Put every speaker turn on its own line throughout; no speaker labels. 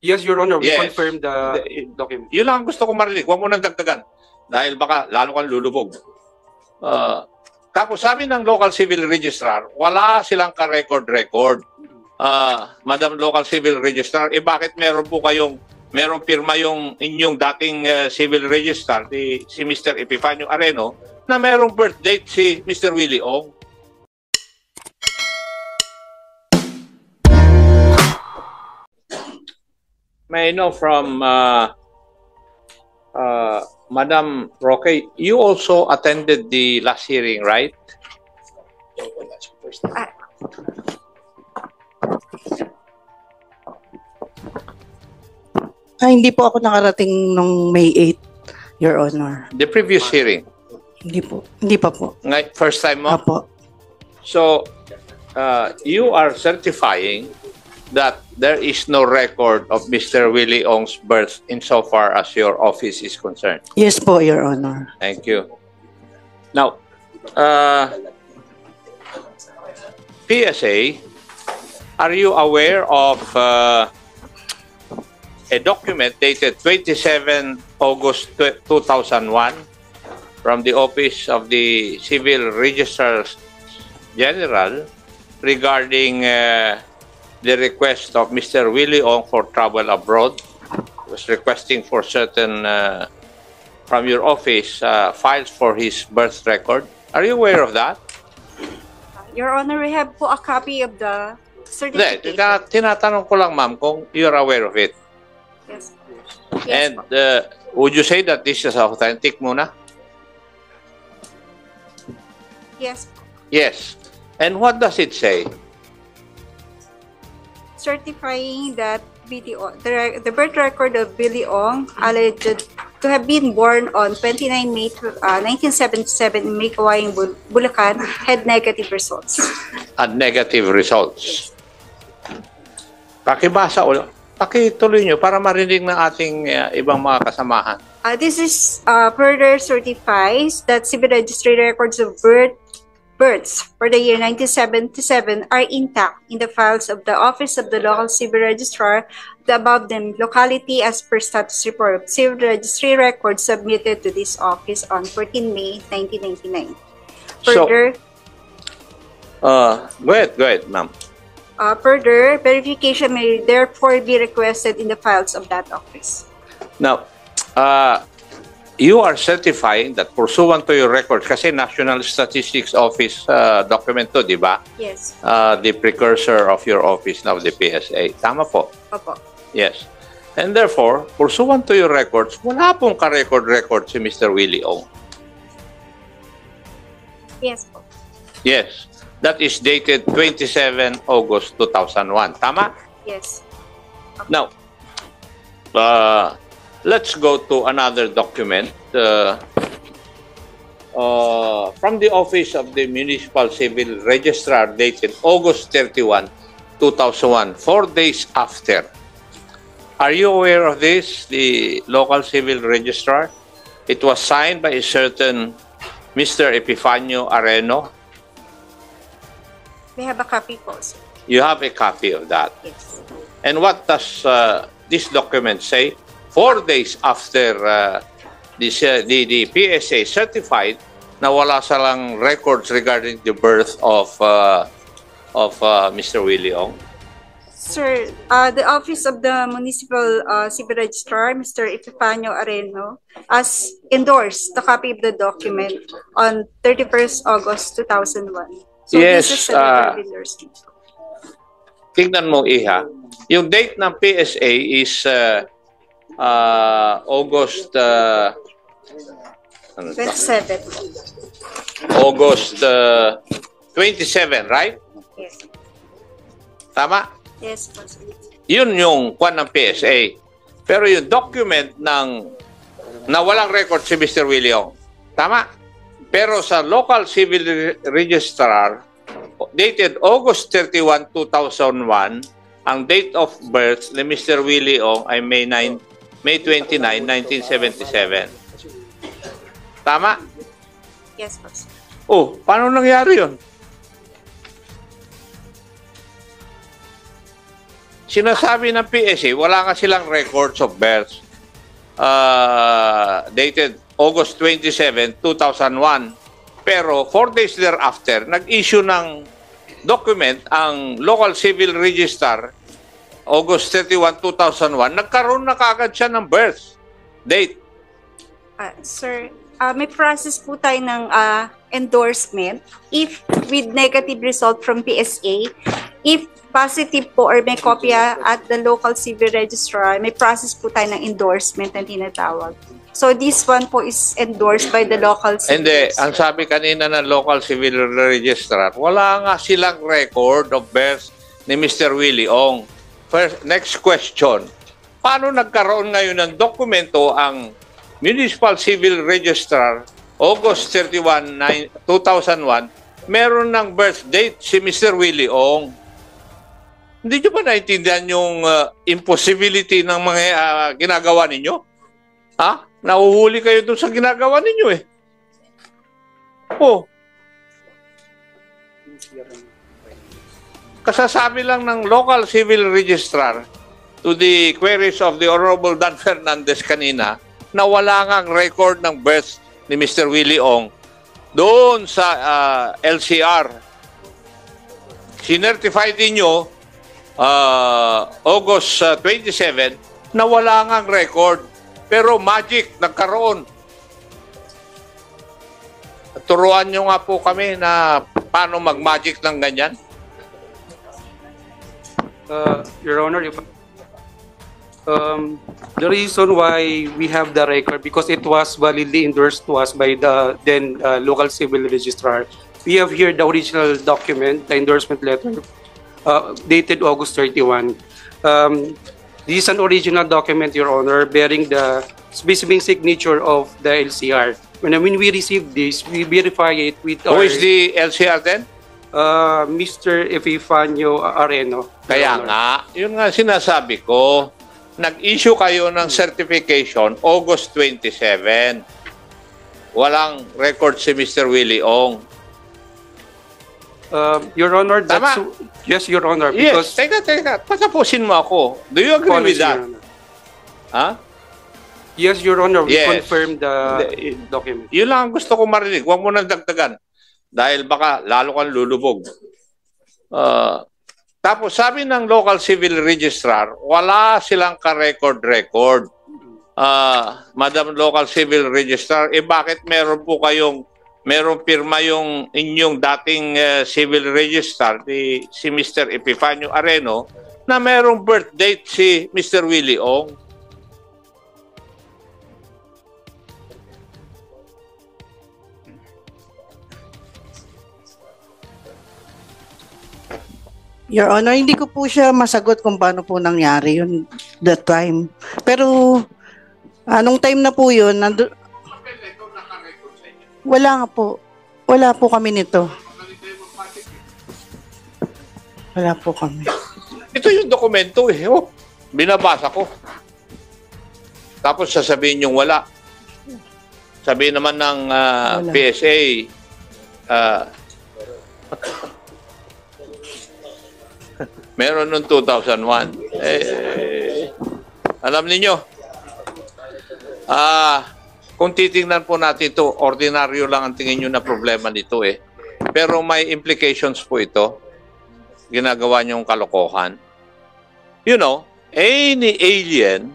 Yes, Your Honor, we
Yes.
confirm the document.
Yun lang ang gusto kong marinig. Huwag mo nang dagdagan. Dahil baka lalo kang lulubog. Tapos sabi ng local civil registrar, wala silang ka-record-record. Madam Local Civil Registrar, bakit meron pirma yung inyong dating civil registrar, si Mr. Epifanio Areno, na merong birth date si Mr. Willie Ong? May I know from Madam Roque, you also attended the last hearing, right?
Hindi po ako nakarating nung May 8, Your Honor.
The previous hearing?
Hindi po. Hindi pa po.
First time mo?
Apo.
So, you are certifying that there is no record of Mr. Willie Ong's birth insofar as your office is concerned?
Yes po, Your Honor.
Thank you. Now, PSA, are you aware of a document dated 27 August 2001 from the Office of the Civil Registrar General regarding the request of Mr. Willie Ong for travel abroad? He was requesting for certain, from your office, files for his birth record. Are you aware of that?
Your Honor, we have po a copy of the certificate.
Tinatanong ko lang, ma'am, kung you're aware of it.
Yes.
And would you say that this is authentic muna?
Yes.
Yes. And what does it say?
Certifying that the birth record of Willie Ong, alleged to have been born on 29 May 1977 in Maykawayan, Bulacan, had negative results.
Had negative results. Pakibasa ulit. Pakituloy nyo para marinig ng ating ibang mga kasamahan.
This is further certifies that civil registry records of births for the year 1977 are intact in the files of the Office of the Local Civil Registrar, the above them locality as per status report of civil registry records submitted to this office on 14 May 1999. Further,
go ahead, ma'am.
Further, verification may therefore be requested in the files of that office.
Now, you are certifying that pursuant to your records, kasi National Statistics Office document to, di ba?
Yes.
The precursor of your office now, the PSA. Tama po?
Opo.
Yes. And therefore, pursuant to your records, wala pong ka-record si Mr. Willie Ong.
Yes po.
Yes. That is dated 27 August 2001. Tama?
Yes. Okay.
Now, let's go to another document from the Office of the Municipal Civil Registrar dated August 31, 2001, 4 days after. Are you aware of this, the Local Civil Registrar? It was signed by a certain Mr. Epifanio Areno.
We have a copy po, sir.
You have a copy of that.
Yes.
And what does this document say? 4 days after the PSA certified na wala silang records regarding the birth of Mr. Willie Ong.
Sir, the Office of the Municipal Civil Registrar, Mr. Epifanio Areno, has endorsed the copy of the document on 31st August 2001. So
yes,
this is a letter of endorsement.
Tingnan mo, Iha. Yung date ng PSA is August
27.
August 27, right?
Yes.
Tama?
Yes, po, sir.
Yun yung kwan ng PSA. Pero yung document ng na walang record si Mr. Willie Ong. Tama? Pero sa Local Civil Registrar, dated August 31, 2001, ang date of birth ni Mr. Willie Ong ay May 29, 1977. Tama?
Yes, po, sir.
Oh, paano nangyari yun? sinasabi ng PSA, wala nga silang records of births dated August 27, 2001. Pero 4 days thereafter, nag-issue ng document ang local civil register August 31, 2001. Nagkaroon na kaagad siya ng birth date.
Sir, may process po tayo ng endorsement if with negative result from PSA. If positive po or may kopya at the local civil registrar, may process po tayo ng endorsement na tinatawag. So this one po is endorsed by the local civil
Hindi,
registrar.
ang sabi kanina ng local civil registrar, wala nga silang record of birth ni Mr. Willie Ong. First, next question, paano nagkaroon ngayon ng dokumento ang Municipal Civil Registrar August 31, 2001, meron ng birth date si Mr. Willie Ong? Hindi nyo ba naintindihan yung impossibility ng mga ginagawa ninyo? Ha? Nahuhuli kayo doon sa ginagawa ninyo eh. Oh. Kasasabi lang ng local civil registrar to the queries of the Honorable Dan Fernandez kanina na wala ngang record ng birth ni Mr. Willie Ong doon sa LCR. Sinertify din nyo August 27 na wala ngang record. Pero magic, nagkaroon. Turuan nyo nga po kami na paano mag-magic ng ganyan.
Your Honor, the reason why we have the record, because it was validly endorsed to us by the then local civil registrar. We have here the original document, the endorsement letter, dated August 31. This is an original document, Your Honor, bearing the specific signature of the LCR. When we received this, we verify it with
Who is the LCR then?
Mr. Epifanio Areno.
Kaya
Your Honor.
nga, yun nga sinasabi ko, nag-issue kayo ng certification August 27. Walang record si Mr. Willie Ong.
Your Honor, that's...
Tama.
Yes, Your Honor,
Yes,
because...
teka. Patapusin mo ako. Do you agree with
Policy,
that?
Your Honor.
Ha?
Yes, Your Honor, we
Yes.
confirm the
Hindi,
document.
Yun lang ang gusto ko marinig. Huwag mo nang dagdagan. Dahil baka lalo kang lulubog. Tapos sabi ng local civil registrar, wala silang ka-record-record. Madam Local Civil Registrar, bakit meron po kayong merong pirma yung inyong dating civil registrar, si Mr. Epifanio Areno, na merong birth date si Mr. Willie Ong?
Your Honor, hindi ko po siya masagot kung paano po nangyari yun that time. Pero, nung time na po yun, wala nga po. Wala po kami nito. Wala po kami.
Ito yung dokumento eh. Oh, binabasa ko. Tapos sasabihin yung wala. Sabihin naman ng
Wala.
PSA, meron noong 2001. Alam niyo, kung titingnan po natin ito, ordinaryo lang ang tingin nyo na problema nito eh. Pero may implications po ito. Ginagawa niyong kalokohan. You know, any alien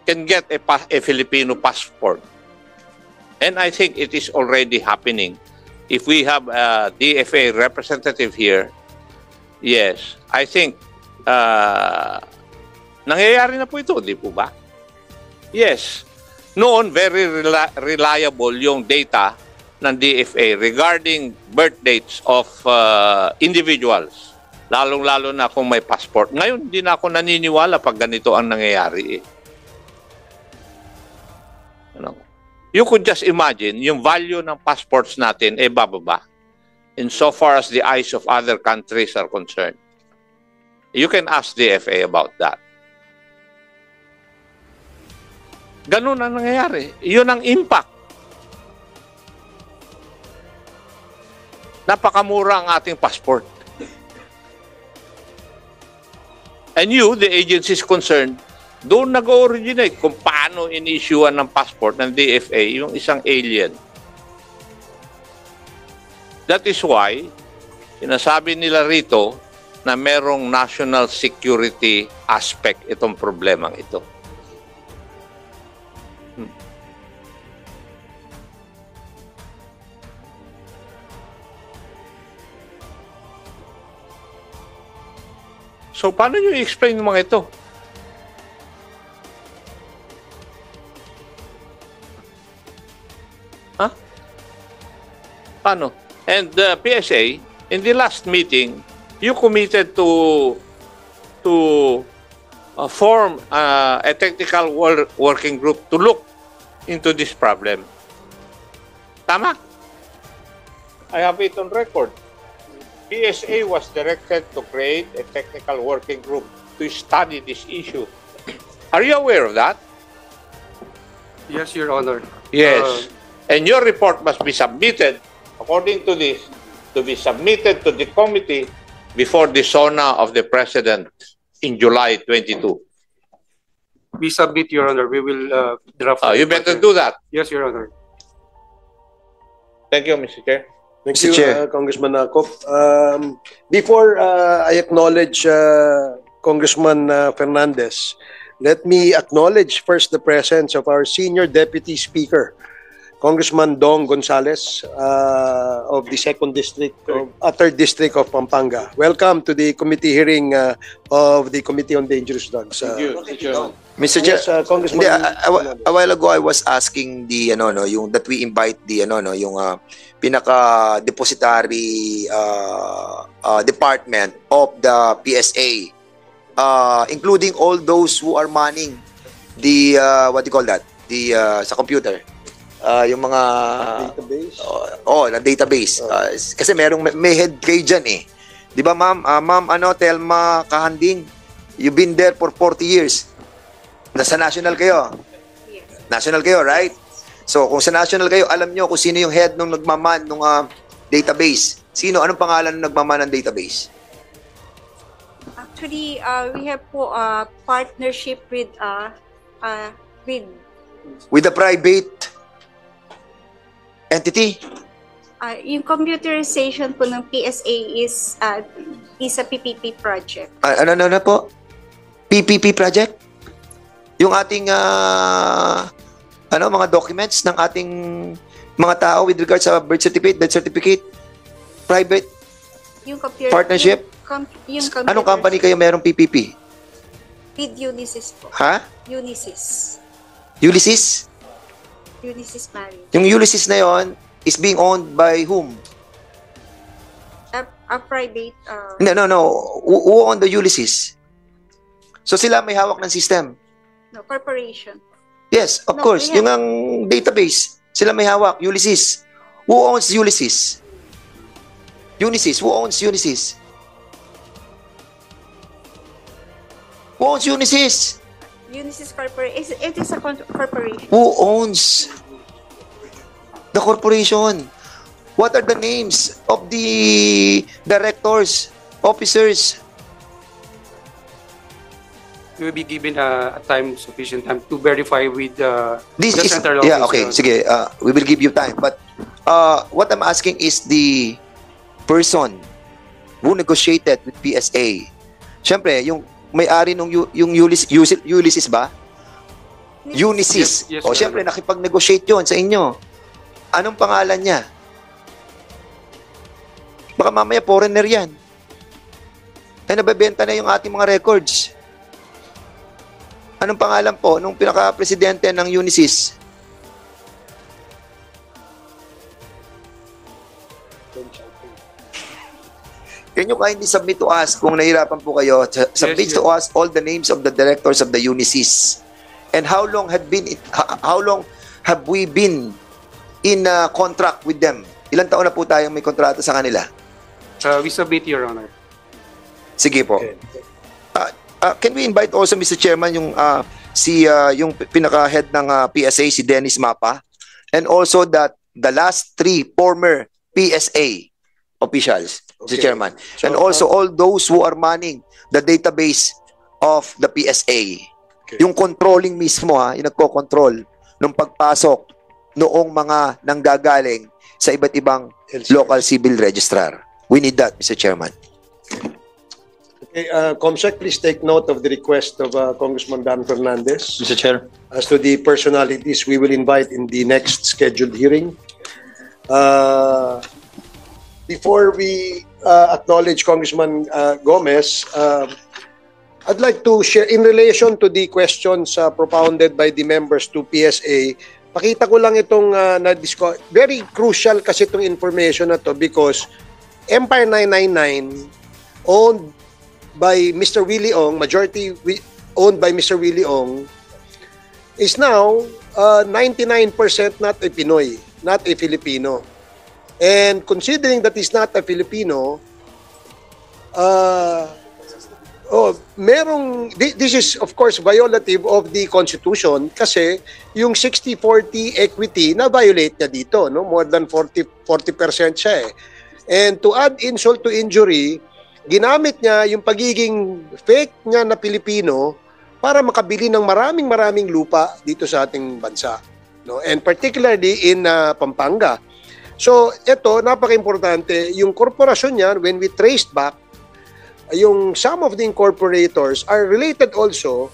can get a Filipino passport. And I think it is already happening. If we have a DFA representative here, yes, I think nangyayari na po ito, di po ba? Yes. Noon, very reliable yung data ng DFA regarding birth dates of individuals. Lalong-lalo na kung may passport. Ngayon, hindi na ako naniniwala pag ganito ang nangyayari. You could just imagine, yung value ng passports natin bababa in so far as the eyes of other countries are concerned. You can ask DFA about that. Ganun ang nangyayari. Yun ang impact. Napakamura ang ating passport. And you, the agencies concerned, doon nag-originate kung paano in-issuean ng passport ng DFA yung isang alien. That is why, sinasabi nila rito na merong national security aspect itong problemang ito. So, paano nyo i-explain yung mga ito? Ha? Paano? And the PSA, in the last meeting, you committed to form a technical working group to look into this problem. Tama? I have it on record. PSA was directed to create a technical working group to study this issue. Are you aware of that?
Yes, Your Honor.
Yes. And your report must be submitted, according to this, to be submitted to the committee before the SONA of the President in July 22.
We submit, Your Honor. We will draft.
You better do that.
Yes, Your Honor.
Thank you, Mr. Chair.
Thank
Mr.
you,
Chair.
Congressman Akop. Before I acknowledge Congressman Fernandez, let me acknowledge first the presence of our Senior Deputy Speaker, Congressman Dong Gonzales of the 2nd District, 3rd District of Pampanga. Welcome to the committee hearing of the Committee on Dangerous Drugs.
Mr. Chair,
Yes, Congressman.
hindi, a while ago I was asking the yung that we invite the yung pinaka depository department of the PSA, including all those who are manning the what do you call that, the sa computer, yung mga
Database.
na database. Kasi may head kayo dyan eh, di ba ma'am? Ma'am Telma Kahanding, you've been there for 40 years. Nasa national kayo.
Yes.
National kayo, right? So, kung sa national kayo, alam nyo kung sino yung head nung nagmaman nung database. Sino? Anong pangalan nung nagmaman ng database?
Actually, we have po partnership with
With the private entity?
yung computerization po ng PSA is a PPP project.
Ano po? PPP project? Yung ating mga documents ng ating mga tao with regards sa birth certificate, death certificate, private
Yung computer
partnership?
yung
Anong company kayo merong PPP?
With Unisys po.
Ha?
Unisys.
Ulysses?
Unisys Marine.
Yung Ulysses na yon is being owned by whom?
A private
No. Who own the Ulysses? So sila may hawak ng system.
corporation.
Yes, of
No,
course.
we have-
Yung ang database, sila may hawak. Ulysses. Who owns Ulysses? Unisys. Who owns Unisys? Who owns Unisys?
Unisys Corporation. It is a corporation.
Who owns the corporation? What are the names of the directors, officers?
We will be given sufficient time to verify with
This
the
is
central office.
yeah, okay. Sige, we will give you time. But what I'm asking is the person who negotiated with PSA. Siyempre, yung may-ari nung yung Ulysses ba? Unisys.
Yes,
O
sir.
siyempre, nakipag-negotiate yun sa inyo. Anong pangalan niya? Baka mamaya foreigner yan. Ay nabebenta na yung ating mga records. Anong pangalan po nung pinaka-presidente ng Unisys? Can you kindly submit to us kung nahirapan po kayo? Submit
Yes,
to us all the names of the directors of the Unisys. And how long have we been in contract with them? Ilang taon na po tayong may kontrata sa kanila?
We submit, Your Honor.
Sige po.
Okay.
Can we invite also, Mr. Chairman, yung yung pinaka-head ng PSA, si Dennis Mapa, and also the last 3 former PSA officials, Mr.
Okay.
Chairman.
So,
And also all those who are manning the database of the PSA.
Okay.
Yung controlling mismo, yung nagko-control ng pagpasok noong mga nanggagaling sa iba't ibang
LCRs.
local civil registrar. We need that, Mr. Chairman.
Okay, Comsec, please take note of the request of Congressman Dan Fernandez.
Mr. Chair.
As to the personalities we will invite in the next scheduled hearing. Before we acknowledge Congressman Gomez, I'd like to share, in relation to the questions propounded by the members to PSA, pakita ko lang itong very crucial kasi itong information na to because Empire 999 owned by Mr. Willie Ong, majority owned by Mr. Willie Ong, is now 99% not a Pinoy, not a Filipino. And considering that he's not a Filipino, this is of course violative of the Constitution kasi yung 60-40 equity na violate niya dito, no? More than 40% siya eh. And to add insult to injury, ginamit niya yung pagiging fake niya na Pilipino para makabili ng maraming lupa dito sa ating bansa, no? And particularly in Pampanga. So ito, napaka-importante, yung korporasyon niya, when we traced back, yung some of the incorporators are related also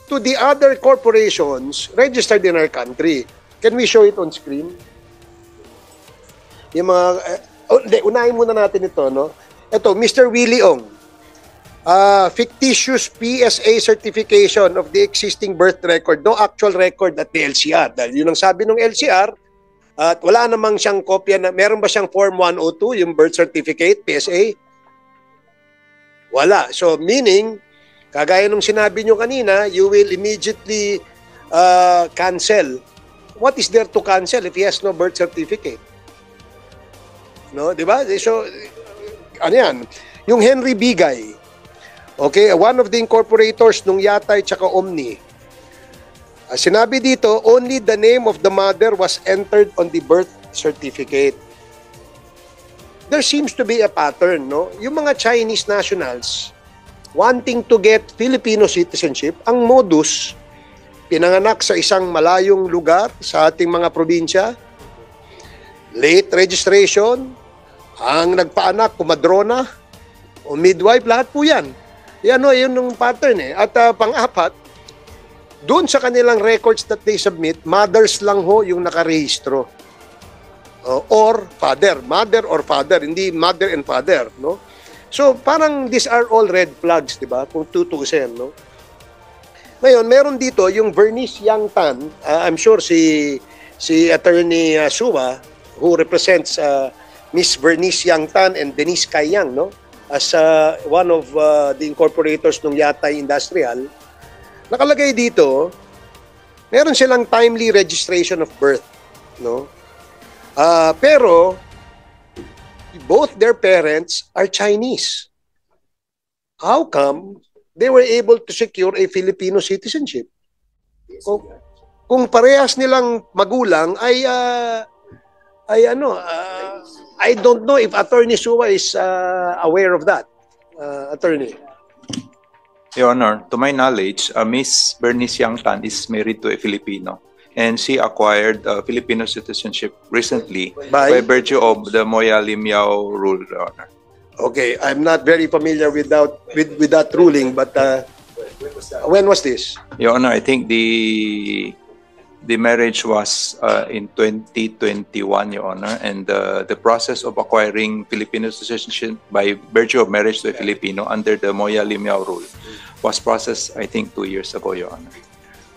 to the other corporations registered in our country. Can we show it on screen? Yung mga, unahin muna natin ito, no? Ito, Mr. Willie Ong, fictitious PSA certification of the existing birth record, no actual record at the LCR. Dahil yun ang sabi ng LCR, at wala namang siyang kopya na, meron ba siyang Form 102, yung birth certificate, PSA? Wala. So, meaning, kagaya nung sinabi nyo kanina, you will immediately cancel. What is there to cancel if he has no birth certificate? No, di ba? So, ano yan? Yung Henry Bigay, okay, one of the incorporators nung Yatay tsaka Omni, sinabi dito, only the name of the mother was entered on the birth certificate. There seems to be a pattern, no? Yung mga Chinese nationals wanting to get Filipino citizenship, ang modus, pinanganak sa isang malayong lugar sa ating mga probinsya, late registration, ang nagpaanak, kumadrona, o midwife, lahat po yan. Yan o, yun yung pattern eh. At pang-apat, doon sa kanilang records that they submit, mothers lang ho yung nakarehistro. Or father, mother or father, hindi mother and father, no? So, parang these are all red flags, di ba? Kung tutusin, no? Ngayon, meron dito yung Bernice Yang Tan, I'm sure si Attorney Suwa, who represents Miss Bernice Yang Tan and Denise Kayang, no? As one of the incorporators ng Yatay Industrial, nakalagay dito, meron silang timely registration of birth, no? Pero both their parents are Chinese. How come they were able to secure a Filipino citizenship? Kung parehas nilang magulang ay I don't know if Attorney Suwa is aware of that. Attorney.
Your Honor, to my knowledge, Miss Bernice Yang Tan is married to a Filipino, and she acquired Filipino citizenship recently by virtue of the Moya Limyao rule, Your Honor.
Okay, I'm not very familiar with that ruling, but when was this?
Your Honor, I think the marriage was in 2021, Your Honor, and the process of acquiring Filipino citizenship by virtue of marriage to a Filipino under the Moya Limyao rule was processed, I think, 2 years ago, Your Honor.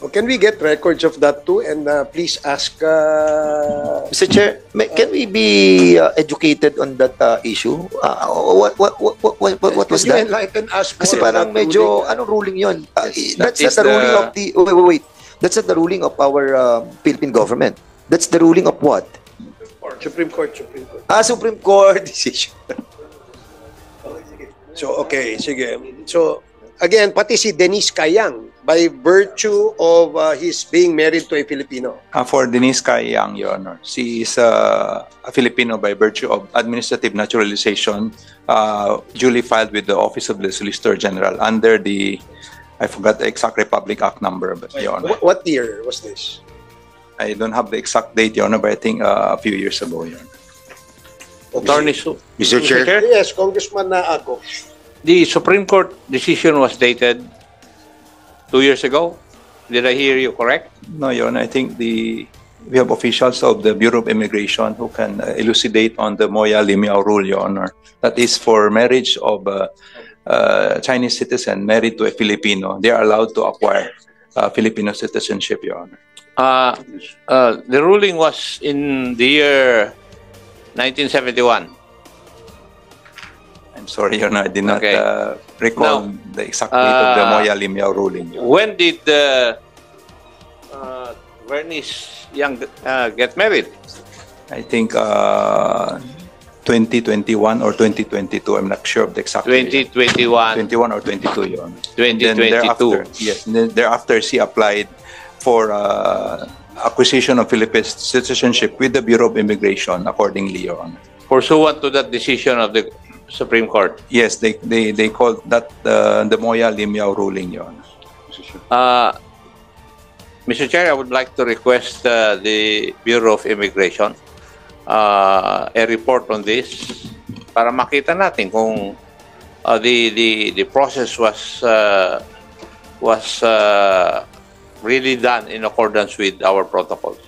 Oh, can we get records of that too? And please ask...
Mr. Chair, can we be educated on that issue? What was
Can you
that?
enlighten us more
Kasi
on
parang
that
medyo,
ruling?
anong ruling yun? That's
is
not the ruling
the-
of the... Wait. That's not the ruling of our Philippine government. That's the ruling of what?
Supreme Court.
Supreme Court decision.
So, okay, sige. So, again, pati si Denise Kayang, by virtue of his being married to a Filipino.
For Denise Kayang, Your Honor, she is a Filipino by virtue of administrative naturalization duly filed with the Office of the Solicitor General under the I forgot the exact Republic Act number, but Your Honor,
What year was this?
I don't have the exact date, Your Honor, but I think a few years ago, Your Honor.
Attorney Su.
Mr. Chair.
Yes, Congressman Ako.
The Supreme Court decision was dated 2 years ago. Did I hear you correct?
No, Your Honor, I think we have officials of the Bureau of Immigration who can elucidate on the Moya Limiao rule, Your Honor. That is for marriage of Chinese citizen married to a Filipino. They are allowed to acquire Filipino citizenship, Your Honor.
The ruling was in the year 1971.
I'm sorry, Your Honor, I did not
Okay.
recall
Now,
the exact date of the Moya Limiao ruling. Your Honor.
When did Bernice Young get married?
I think 2021 or 2022. I'm not sure of the exact date.
2021.
21 or 22, Your Honor.
2022.
Yes. And then thereafter, she applied for acquisition of Philippine citizenship with the Bureau of Immigration accordingly, Your Honor.
Pursuant to that decision of the Supreme Court.
Yes, they called that the Moya Limiao ruling, Your Honor.
Mr. Chair, I would like to request the Bureau of Immigration a report on this para makita natin kung the process was really done in accordance with our protocols.